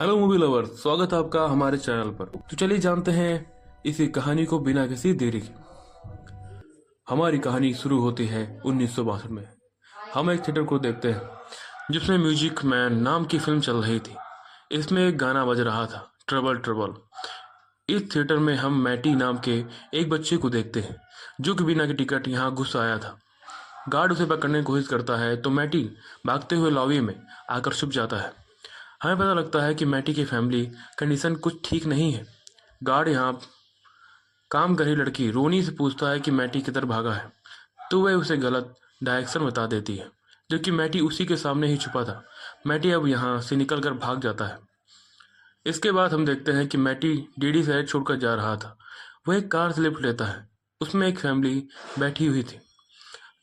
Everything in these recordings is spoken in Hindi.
हेलो मूवी लवर, स्वागत है आपका हमारे चैनल पर। तो चलिए जानते हैं इसी कहानी को बिना किसी देरी के। हमारी कहानी शुरू होती है 1962 में। हम एक थिएटर को देखते हैं जिसमें म्यूजिक मैन नाम की फिल्म चल रही थी। इसमें एक गाना बज रहा था, ट्रबल ट्रबल। इस थिएटर में हम मैटी नाम के एक बच्चे को देखते हैं जो कि बिना के टिकट यहाँ घुस आया था। गार्ड उसे पकड़ने की कोशिश करता है तो मैटी भागते हुए लॉबी में आकर छुप जाता है। हमें पता लगता है कि मैटी की फैमिली कंडीशन कुछ ठीक नहीं है। गार्ड यहाँ काम कर रही लड़की रोनी से पूछता है कि मैटी किधर भागा है, तो वह उसे गलत डायरेक्शन बता देती है, जबकि मैटी उसी के सामने ही छुपा था। मैटी अब यहाँ से निकलकर भाग जाता है। इसके बाद हम देखते हैं कि मैटी डीडी शहर छोड़कर जा रहा था। वह एक कार से लिफ्ट लेता है। उसमें एक फैमिली बैठी हुई थी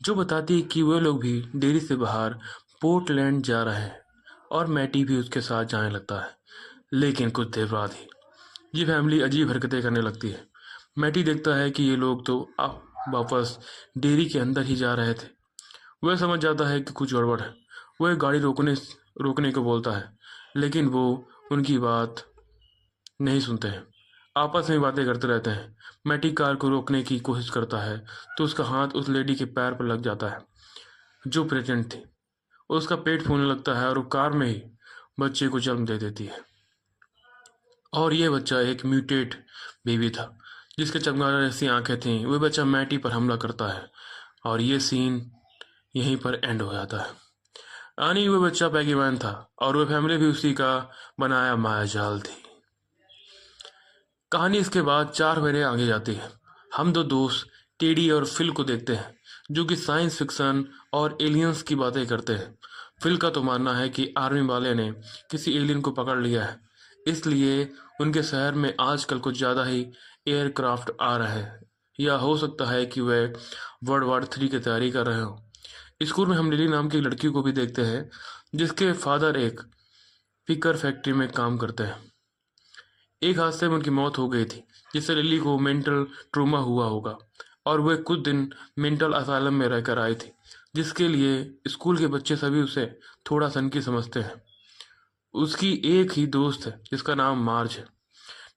जो बताती है कि वे लोग भी डेयरी से बाहर पोर्टलैंड जा रहे हैं और मैटी भी उसके साथ जाने लगता है। लेकिन कुछ देर बाद ही ये फैमिली अजीब हरकतें करने लगती है। मैटी देखता है कि ये लोग तो अब वापस डेयरी के अंदर ही जा रहे थे। वह समझ जाता है कि कुछ गड़बड़ है। वह गाड़ी रोकने को बोलता है, लेकिन वो उनकी बात नहीं सुनते हैं। आपस में बातें करते रहते हैं। मैटी कार को रोकने की कोशिश करता है तो उसका हाथ उस लेडी के पैर पर लग जाता है जो प्रेग्नेंट थी। उसका पेट फूलने लगता है और वो कार में ही बच्चे को जन्म दे देती है। और ये बच्चा एक म्यूटेट बेबी था जिसके चमगादड़ जैसी आंखें थीं। वह बच्चा मैटी पर हमला करता है और ये सीन यहीं पर एंड हो जाता है। आनी वह बच्चा पैगी मैन था और वह फैमिली भी उसी का बनाया मायाजाल थी। कहानी इसके बाद 4 महीने आगे जाती है। हम दो दोस्त टेडी और फिल को देखते हैं जो कि साइंस फिक्शन और एलियंस की बातें करते हैं। फिल का तो मानना है कि आर्मी वाले ने किसी एलियन को पकड़ लिया है, इसलिए उनके शहर में आजकल कुछ ज़्यादा ही एयरक्राफ्ट आ रहे हैं, या हो सकता है कि वह वर्ल्ड वॉर 3 की तैयारी कर रहे हो। स्कूल में हम लिली नाम की लड़की को भी देखते हैं जिसके फादर एक पिकर फैक्ट्री में काम करते हैं। एक हादसे में उनकी मौत हो गई थी जिससे लिली को मेंटल ट्रोमा हुआ होगा और वह कुछ दिन मेंटल असाइलम में रहकर आई थी, जिसके लिए स्कूल के बच्चे सभी उसे थोड़ा सनकी समझते हैं। उसकी एक ही दोस्त है जिसका नाम मार्ज है।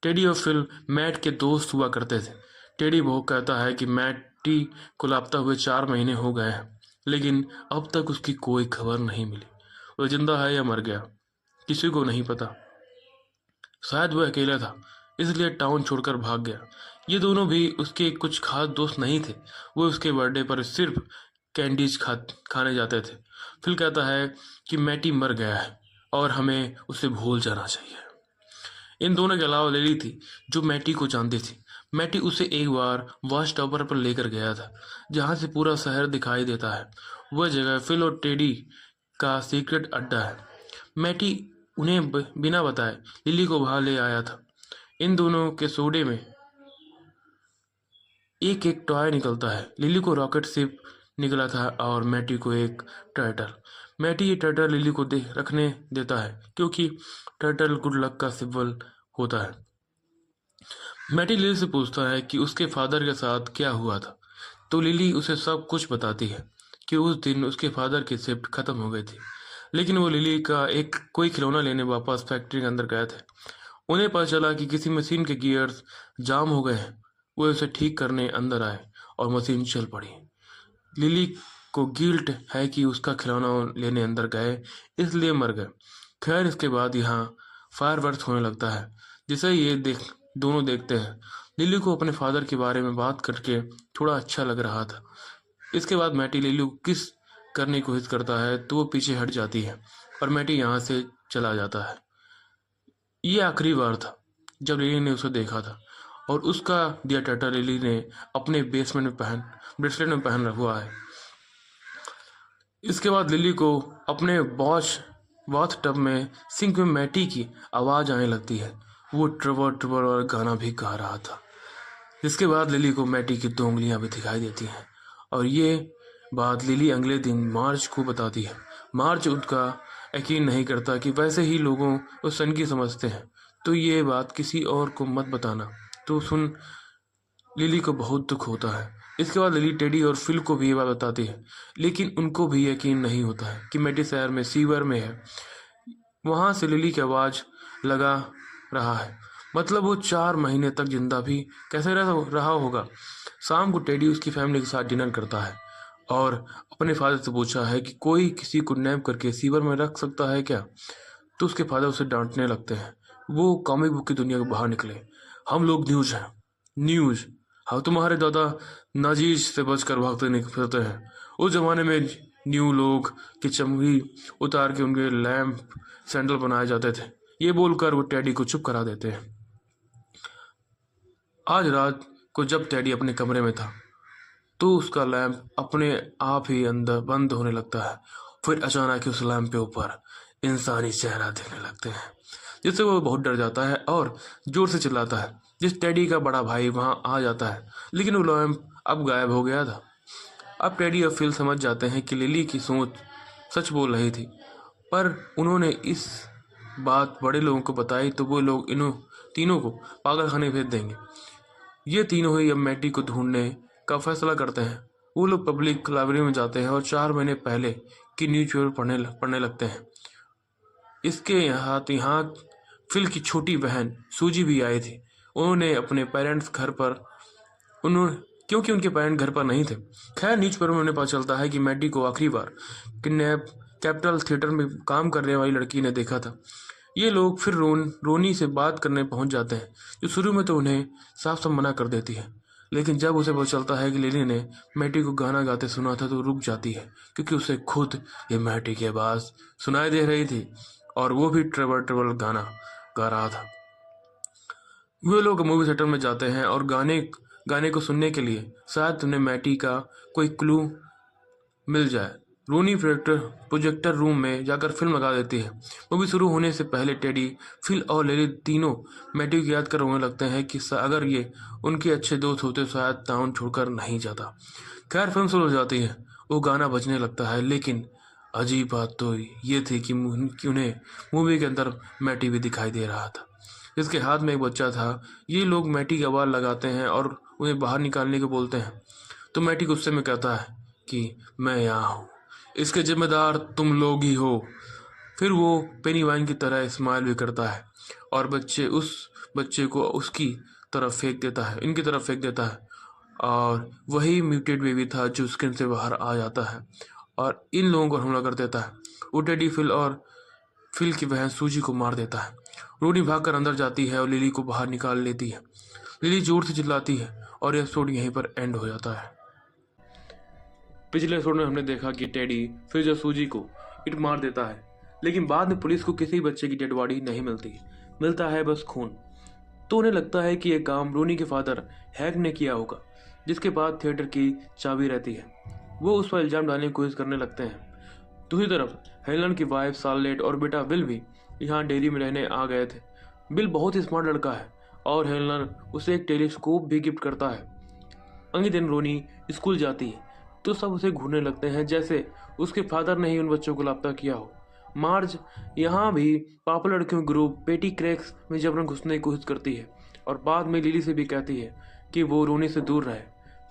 टेडी और फिल मैट के दोस्त हुआ करते थे। टेडी बहुत कहता है कि मैटी को लापता हुए 4 महीने हो गए हैं, लेकिन अब तक उसकी कोई खबर नहीं मिली। वह जिंदा है या मर गया, किसी को नहीं पता। शायद वह अकेला था, इसलिए टाउन छोड़कर भाग गया। ये दोनों भी उसके कुछ खास दोस्त नहीं थे। वो उसके बर्थडे पर सिर्फ कैंडीज खाने जाते थे। फिल कहता है कि मैटी मर गया है और हमें उसे भूल जाना चाहिए। इन दोनों के अलावा लिली थी जो मैटी को जानती थी। मैटी उसे एक बार वॉच टावर पर लेकर गया था जहाँ से पूरा शहर दिखाई देता है। वह जगह फिल और टेडी का सीक्रेट अड्डा है। मैटी उन्हें बिना बताए लिली को वहां ले आया था। इन दोनों के सोडे में एक एक टॉय निकलता है। लिली को रॉकेट शिप निकला था और मैटी को एक टर्टल। मैटी ये टर्टल लिली को रखने देता है क्योंकि टर्टल गुड लक का सिंबल होता है। मैटी लिली से पूछता है कि उसके फादर के साथ क्या हुआ था, तो लिली उसे सब कुछ बताती है कि उस दिन उसके फादर की शिफ्ट खत्म हो गई थी, लेकिन वो लिली का एक कोई खिलौना लेने वापस फैक्ट्री के अंदर गए थे। उन्हें पता चला कि किसी मशीन के गियर्स जाम हो गए हैं। वो उसे ठीक करने अंदर आए और मशीन चल पड़ी। लिली को गिल्ट है कि उसका खिलौना लेने अंदर गए इसलिए मर गए। खैर, इसके बाद यहाँ फायरवर्क्स होने लगता है जिसे ये दोनों देखते हैं। लिली को अपने फादर के बारे में बात करके थोड़ा अच्छा लग रहा था। इसके बाद मैटी लिली को किस करने की कोशिश करता है तो वो पीछे हट जाती है और मैटी यहाँ से चला जाता है। ये आखिरी बार था जब लिली ने उसे देखा था और उसका दिया टर्टल लिली ने अपने ब्रेसलेट में पहन हुआ है। इसके बाद लिली को अपने बाथ टब में सिंक में मैटी की आवाज़ आने लगती है। वो ट्रबल ट्रबल और गाना भी गा रहा था। इसके बाद लिली को मैटी की 2 उंगलियां भी दिखाई देती हैं और ये बात लिली अगले दिन मार्च को बताती है। मार्च उसका यकीन नहीं करता कि वैसे ही लोगों को सनकी समझते हैं, तो ये बात किसी और को मत बताना। तो सुन लिली को बहुत दुख होता है। इसके बाद लिली टेडी और फिल को भी ये बात बताती है, लेकिन उनको भी यकीन नहीं होता है कि मैटी शहर में सीवर में है। वहाँ से लिली की आवाज़ लगा रहा है। मतलब वो 4 महीने तक जिंदा भी कैसे रहा होगा। शाम को टेडी उसकी फैमिली के साथ डिनर करता है और अपने फादर से पूछा है कि कोई किसी को नैप करके सीवर में रख सकता है क्या। तो उसके फादर उसे डांटने लगते हैं। वो कॉमिक बुक की दुनिया के बाहर निकले। हम लोग न्यूज हैं। न्यूज। हाँ, तुम्हारे दादा नाजीज से बचकर भागते फिरते हैं। उस जमाने में न्यू लोग की चमड़ी उतार के उनके लैंप सैंडल बनाए जाते थे। ये बोलकर वो टेडी को चुप करा देते हैं। आज रात को जब टेडी अपने कमरे में था तो उसका लैंप अपने आप ही अंदर बंद होने लगता है। फिर अचानक ही उस लैंप के ऊपर इंसानी चेहरा दिखने लगते हैं, जिससे वो बहुत डर जाता है और जोर से चिल्लाता है। जिस टेडी का बड़ा भाई वहां आ जाता है, लेकिन वो लैंप अब गायब हो गया था। अब टेडी और फिल समझ जाते हैं कि लिली की सोच सच बोल रही थी, पर उन्होंने इस बात बड़े लोगों को बताई तो वो लोग इन तीनों को पागलखाने भेज देंगे। ये तीनों ही अब मैटी को ढूंढने का फैसला करते हैं। वो लोग पब्लिक लाइब्रेरी में जाते हैं और 4 महीने पहले की न्यूज़पेपर पढ़ने लगते हैं। इसके यहाँ फिल की छोटी बहन सूजी भी आई थी। उन्होंने अपने पेरेंट्स घर पर उन्होंने क्योंकि उनके पेरेंट्स घर पर नहीं थे। खैर, न्यूज़पेपर में उन्हें पता चलता है कि मैटी को आखिरी बार किडनैप कैपिटल थिएटर में काम करने वाली लड़की ने देखा था। ये लोग फिर रोनी से बात करने पहुंच जाते हैं, जो शुरू में तो उन्हें साफ साफ मना कर देती है। लेकिन जब उसे पता चलता है कि लिली ने मैटी को गाना गाते सुना था तो रुक जाती है, क्योंकि उसे खुद ये मैटी की आवाज़ सुनाई दे रही थी और वो भी ट्रेवल ट्रेवल गाना गा रहा था। वे लोग मूवी थिएटर में जाते हैं और गाने को सुनने के लिए शायद उन्हें मैटी का कोई क्लू मिल जाए। रोनी प्रोजेक्टर रूम में जाकर फिल्म लगा देती है। मूवी शुरू होने से पहले टेडी, फिल और लिली तीनों मैटी को याद कर रोने लगते हैं कि अगर ये उनके अच्छे दोस्त होते तो शायद टाउन छोड़कर नहीं जाता। खैर, फिल्म शुरू हो जाती है। वो गाना बजने लगता है, लेकिन अजीब बात तो ये थी कि उन्हें मूवी के अंदर मैटी भी दिखाई दे रहा था, जिसके हाथ में एक बच्चा था। ये लोग मैटी की आवाज़ लगाते हैं और उन्हें बाहर निकालने को बोलते हैं, तो मैटी गुस्से में कहता है कि मैं यहाँ हूँ, इसके जिम्मेदार तुम लोग ही हो। फिर वो पेनीवाइन की तरह स्माइल भी करता है और उस बच्चे को उसकी तरफ फेंक देता है इनकी तरफ फेंक देता है, और वही म्यूटेड बेबी था जो स्किन से बाहर आ जाता है और इन लोगों को हमला कर देता है। वो टेडी, फिल की बहन सूजी को मार देता है। रोनी भागकर अंदर जाती है और लिली को बाहर निकाल लेती है। लिली जोर से चिल्लाती है और यह एपिसोड यहीं पर एंड हो जाता है। पिछले एपिसोड में हमने देखा कि टेडी फिर जो सूजी को इट मार देता है, लेकिन बाद में पुलिस को किसी बच्चे की डेड बॉडी नहीं मिलता है बस खून। तो उन्हें लगता है कि यह काम रोनी के फादर हैक ने किया होगा, जिसके बाद थिएटर की चाबी रहती है। वो उस पर इल्जाम डालने की कोशिश करने लगते हैं। दूसरी तरफ हेलन की वाइफ सार्लेट और बेटा विल भी यहाँ डेयरी में रहने आ गए थे। बिल बहुत ही स्मार्ट लड़का है और हेलन उसे एक टेलीस्कोप भी गिफ्ट करता है। अगले दिन रोनी स्कूल जाती है तो सब उसे घूरने लगते हैं, जैसे उसके फादर ने ही उन बच्चों को लापता किया हो। मार्ज यहाँ भी पापा लड़कियों ग्रुप पेटी क्रैक्स में जबरन घुसने की कोशिश करती है और बाद में लिली से भी कहती है कि वो रोनी से दूर रहे,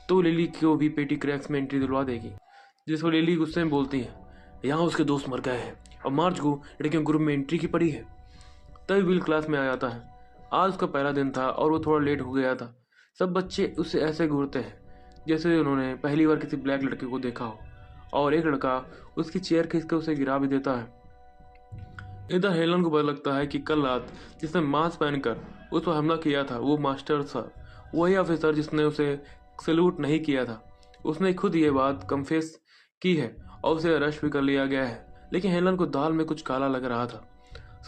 तो लिली को भी पेटी क्रैक्स में एंट्री दिलवा देगी। जिस पर लिली गुस्से में बोलती है यहाँ उसके दोस्त मर गए हैं और मार्ज को लड़कियों ग्रुप में एंट्री की पड़ी है। तभी विल क्लास में आ जाता है। आज उसका पहला दिन था और वो थोड़ा लेट हो गया था। सब बच्चे उससे ऐसे घूरते हैं जैसे उन्होंने पहली बार किसी ब्लैक लड़के को देखा हो, और एक लड़का उसकी चेयर खींचकर उसे गिरा भी देता है। इधर हेलन को पता लगता है कि कल रात जिसने मास्क पहनकर उस पर हमला किया था वो मास्टर था, वही ऑफिसर जिसने उसे सैल्यूट नहीं किया था। उसने खुद ये बात कन्फेस की है और उसे अरेस्ट भी कर लिया गया है। लेकिन हेलन को दाल में कुछ काला लग रहा था।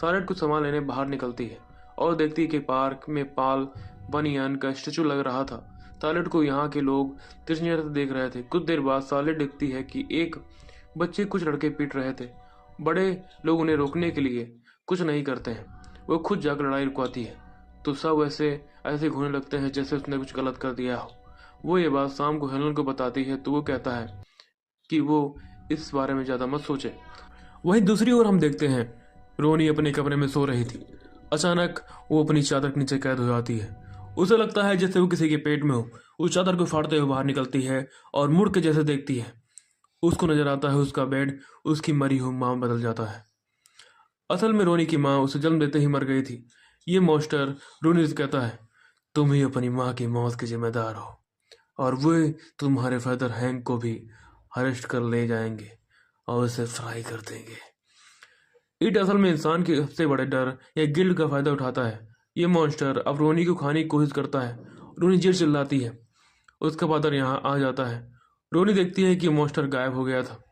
सारेट कुछ सामान लेने बाहर निकलती है और देखती है कि पार्क में पाल बनियन का स्टेचू लग रहा था। सार्लेट को यहाँ के लोग तिरछी से देख रहे थे। कुछ देर बाद सार्लेट देखती है कि एक बच्चे कुछ लड़के पीट रहे थे। बड़े लोग उन्हें रोकने के लिए कुछ नहीं करते हैं, वो खुद जाकर लड़ाई रुकवाती है, तो सब ऐसे घूमने लगते हैं जैसे उसने कुछ गलत कर दिया हो। वो ये बात शाम को हेलन को बताती है तो वो कहता है कि वो इस बारे में ज़्यादा मत सोचे। वहीं दूसरी ओर हम देखते हैं रोनी अपने कमरे में सो रही थी। अचानक वो अपनी चादर के नीचे कैद हो जाती है। उसे लगता है जैसे वो किसी के पेट में हो। उस चादर को फाड़ते हुए बाहर निकलती है और मुड़ के जैसे देखती है, उसको नजर आता है उसका बेड उसकी मरी हुई मां बदल जाता है। असल में रोनी की माँ उसे जन्म देते ही मर गई थी। ये मॉन्स्टर रोनी से कहता है, तुम ही अपनी माँ की मौत के जिम्मेदार हो, और वे तुम्हारे फादर हैंक को भी अरेस्ट कर ले जाएंगे और उसे फ्राई कर देंगे। इट असल में इंसान के सबसे बड़े डर या गिल्ट का फायदा उठाता है। ये मॉन्स्टर अब रोनी को खाने की कोशिश करता है। रोनी चिड़ चिल्लाती है। उसका फादर यहाँ आ जाता है। रोनी देखती है कि मॉन्स्टर गायब हो गया था।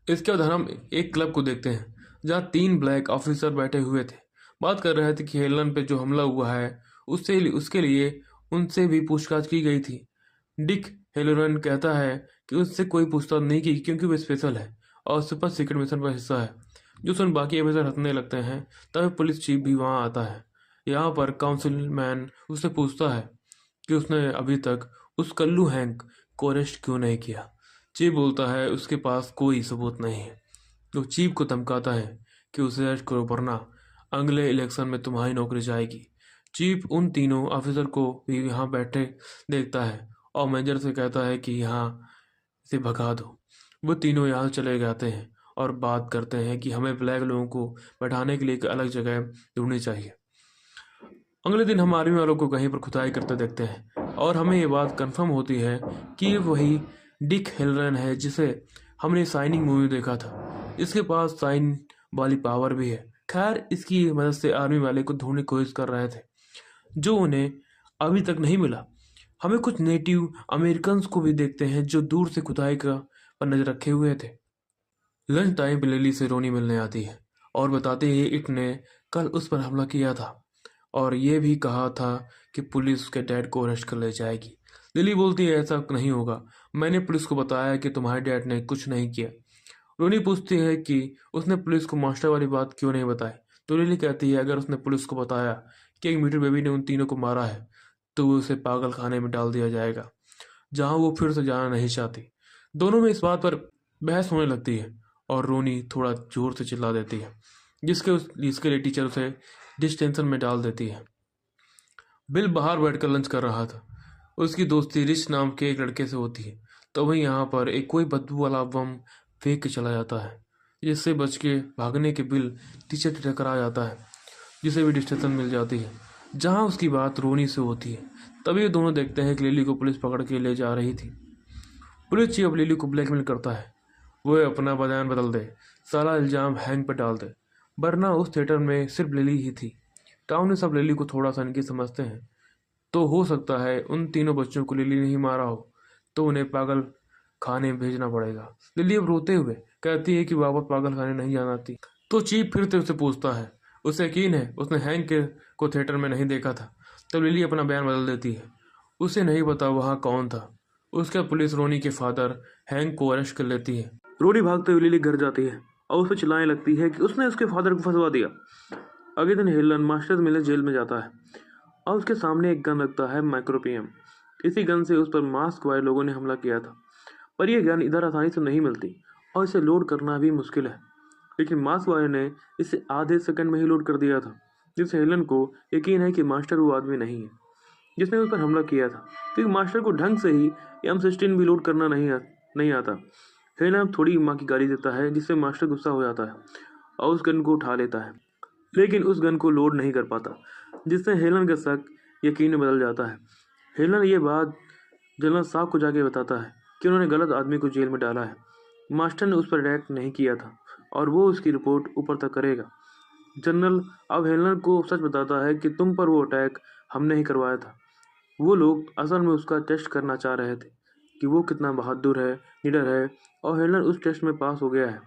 इसके बाद हम एक क्लब को देखते हैं जहाँ 3 ब्लैक ऑफिसर बैठे हुए थे। बात कर रहे थे कि हेलन पे जो हमला हुआ है उसके लिए उनसे भी पूछताछ की गई थी। डिक हेलोरन कहता है कि उससे कोई पूछताछ नहीं की क्योंकि वो स्पेशल है और सुपर सीक्रेट मिशन का हिस्सा है। जो सुन बाकी ऑफिसर हंसने लगते हैं तभी पुलिस चीफ भी वहाँ आता है। यहाँ पर काउंसिल मैन उससे पूछता है कि उसने अभी तक उस कल्लू हैंक को अरेस्ट क्यों नहीं किया। चीफ बोलता है उसके पास कोई सबूत नहीं है। तो चीफ को धमकाता है कि उसे अरेस्ट करो वरना अगले इलेक्शन में तुम्हारी नौकरी जाएगी। चीफ उन तीनों ऑफिसर को भी यहाँ बैठे देखता है और मैनेजर से कहता है कि यहाँ से भगा दो। वो तीनों यहाँ चले जाते हैं और बात करते हैं कि हमें ब्लैक लोगों को बैठाने के लिए एक अलग जगह ढूंढनी चाहिए। अगले दिन हम आर्मी वालों को कहीं पर खुदाई करते देखते हैं और हमें ये बात कंफर्म होती है कि ये वही डिक हेलरन है जिसे हमने साइनिंग मूवी देखा था। इसके पास साइन वाली पावर भी है। खैर, इसकी मदद से आर्मी वाले को ढूंढने की कोशिश कर रहे थे जो उन्हें अभी तक नहीं मिला। हमें कुछ नेटिव अमेरिकन को भी देखते हैं जो दूर से खुदाई का पर नजर रखे हुए थे। लंच टाइम पे लिली से रोनी मिलने आती है और बताते ही इट ने कल उस पर हमला किया था और ये भी कहा था कि पुलिस उसके डैड को अरेस्ट कर ले जाएगी। लिली बोलती है ऐसा नहीं होगा, मैंने पुलिस को बताया कि तुम्हारे डैड ने कुछ नहीं किया। रोनी पूछती है कि उसने पुलिस को मास्टर वाली बात क्यों नहीं बताई। तो लिली कहती है अगर उसने पुलिस को बताया कि एक म्यूटेंट बेबी ने उन तीनों को मारा है तो उसे पागल खाने में डाल दिया जाएगा जहां वो फिर से जाना नहीं चाहती। दोनों में इस बात पर बहस होने लगती है और रोनी थोड़ा जोर से चिल्ला देती है जिसके लिए टीचर उसे डिस्टेंशन में डाल देती है। बिल बाहर बैठकर लंच कर रहा था। उसकी दोस्ती रिच नाम के एक लड़के से होती है। तो वहीं यहाँ पर एक कोई बदबू वाला बम फेंक के चला जाता है जिससे बच के भागने के बिल टीचर से टकरा जाता है जिसे भी डिस्टेंशन मिल जाती है जहाँ उसकी बात रोनी से होती है। तभी ये दोनों देखते हैं कि लिली को पुलिस पकड़ के ले जा रही थी। पुलिस चीफ लिली को ब्लैकमेल करता है वो अपना बयान बदल दे, सारा इल्जाम हैंक पर डाल दे, वरना उस थिएटर में सिर्फ लिली ही थी। टाउन में सब लिली को थोड़ा सा इनकी समझते हैं। तो हो सकता है उन तीनों बच्चों को लिली नहीं मारा हो तो उन्हें पागल खाने भेजना पड़ेगा। लिली अब रोते हुए कहती है कि वापस पागल खाने नहीं जाना थी। तो चीफ फिर से उसे पूछता है, उसे यकीन है उसने हैंक को थिएटर में नहीं देखा था। तब लिली अपना बयान बदल देती है, उसे नहीं पता वहाँ कौन था। उसके बाद पुलिस रोनी के फादर हैंक को अरेस्ट कर लेती है। रोनी भागते हुए लिली घर जाती है और उस पर चिल्लाने लगती है कि उसने उसके फादर को फंसवा दिया। अगले दिन हेलन मास्टर्स मिलर जेल में जाता है और उसके सामने एक गन रखता है माइक्रो पीएम। इसी गन से उस पर मास्क वाले लोगों ने हमला किया था, पर यह गन इधर आसानी से नहीं मिलती और इसे लोड करना भी मुश्किल है। लेकिन मास्क वाले ने इसे आधे सेकंड में ही लोड कर दिया था, जिससे हेलन को यकीन है कि मास्टर वो आदमी नहीं है जिसने उस पर हमला किया था, क्योंकि मास्टर को ढंग से ही M16 भी लोड करना नहीं आता। हेलन अब थोड़ी माँ की गाली देता है जिससे मास्टर गुस्सा हो जाता है और उस गन को उठा लेता है, लेकिन उस गन को लोड नहीं कर पाता, जिससे हेलन का शक यकीन में बदल जाता है। हेलन ये बात जनरल साहब को जाके बताता है कि उन्होंने गलत आदमी को जेल में डाला है। मास्टर ने उस पर अटैक नहीं किया था और वो उसकी रिपोर्ट ऊपर तक करेगा। जनरल अब हेलन को सच बताता है कि तुम पर वो अटैक हमने ही करवाया था। वो लोग असल में उसका टेस्ट करना चाह रहे थे कि वो कितना बहादुर है, निडर है, और हेलन उस टेस्ट में पास हो गया है।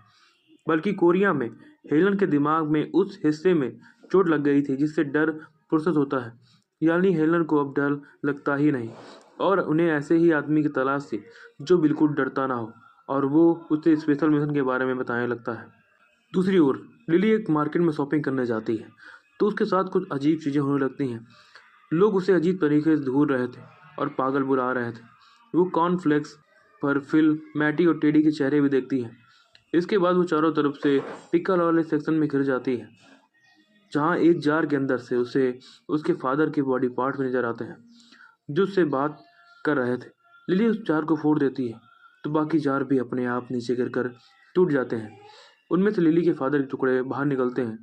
बल्कि कोरिया में हेलन के दिमाग में उस हिस्से में चोट लग गई थी जिससे डर प्रोसेस होता है, यानी हेलन को अब डर लगता ही नहीं और उन्हें ऐसे ही आदमी की तलाश थी जो बिल्कुल डरता ना हो, और वो उसे स्पेशल मिशन के बारे में बताने लगता है। दूसरी ओर लिली एक मार्केट में शॉपिंग करने जाती है तो उसके साथ कुछ अजीब चीज़ें होने लगती हैं। लोग उसे अजीब तरीके से घूर रहे थे और पागल बुला रहे थे। वो कॉर्नफ्लेक्स पर फिल, मैटी और टेडी के चेहरे भी देखती है। इसके बाद वो चारों तरफ से पिकल वाले सेक्शन में घिर जाती है जहाँ एक जार के अंदर से उसे उसके फादर के बॉडी पार्ट भी नजर आते हैं जो उससे बात कर रहे थे। लिली उस जार को फोड़ देती है तो बाकी जार भी अपने आप नीचे गिरकर टूट जाते हैं। उनमें से लिली के फादर के टुकड़े बाहर निकलते हैं,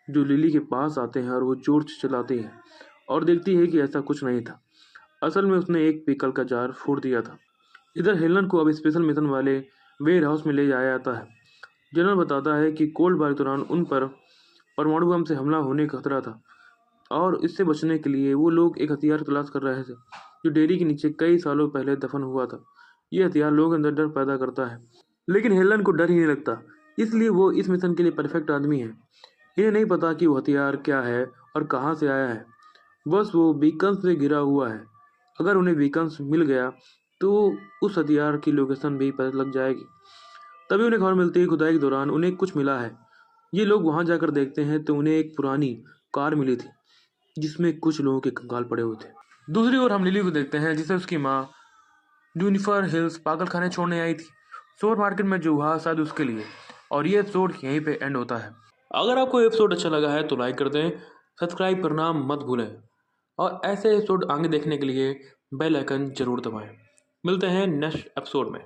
जो लिली के पास आते हैं और वो जोर से चिल्लाती है और देखती है कि ऐसा कुछ नहीं था। असल में उसने एक पिकल का जार फोड़ दिया था। इधर हेलन को अब स्पेशल मिशन वाले वेयर हाउस में ले जाया जाता है। जनरल बताता है कि कोल्ड वार के दौरान उन पर परमाणु बम से हमला होने का खतरा था और इससे बचने के लिए वो लोग एक हथियार की तलाश कर रहे थे जो डेयरी के नीचे कई सालों पहले दफन हुआ था। ये हथियार लोगों के अंदर डर पैदा करता है, लेकिन हेलन को डर ही नहीं लगता, इसलिए वो इस मिशन के लिए परफेक्ट आदमी है। इन्हें नहीं पता कि वो हथियार क्या है और कहाँ से आया है, बस वो बीकन से घिरा हुआ है। अगर उन्हें बीकन मिल गया तो उस हथियार की लोकेशन भी पता लग जाएगी। तभी उन्हें खबर मिलती है कि खुदाई के दौरान उन्हें कुछ मिला है। ये लोग वहां जाकर देखते हैं तो उन्हें एक पुरानी कार मिली थी जिसमें कुछ लोगों के कंकाल पड़े हुए थे। दूसरी ओर हम लिली को देखते हैं जिसे उसकी माँ जूनिफर हिल्स पागल खाने छोड़ने आई थी। सुपर मार्केट में जो हुआ शायद उसके लिए। और ये एपिसोड यहीं पे एंड होता है। अगर आपको एपिसोड अच्छा लगा है तो लाइक कर दें, सब्सक्राइब करना मत भूलें और ऐसे एपिसोड आगे देखने के लिए बेल आइकन जरूर दबाएं। मिलते हैं नेक्स्ट एपिसोड में।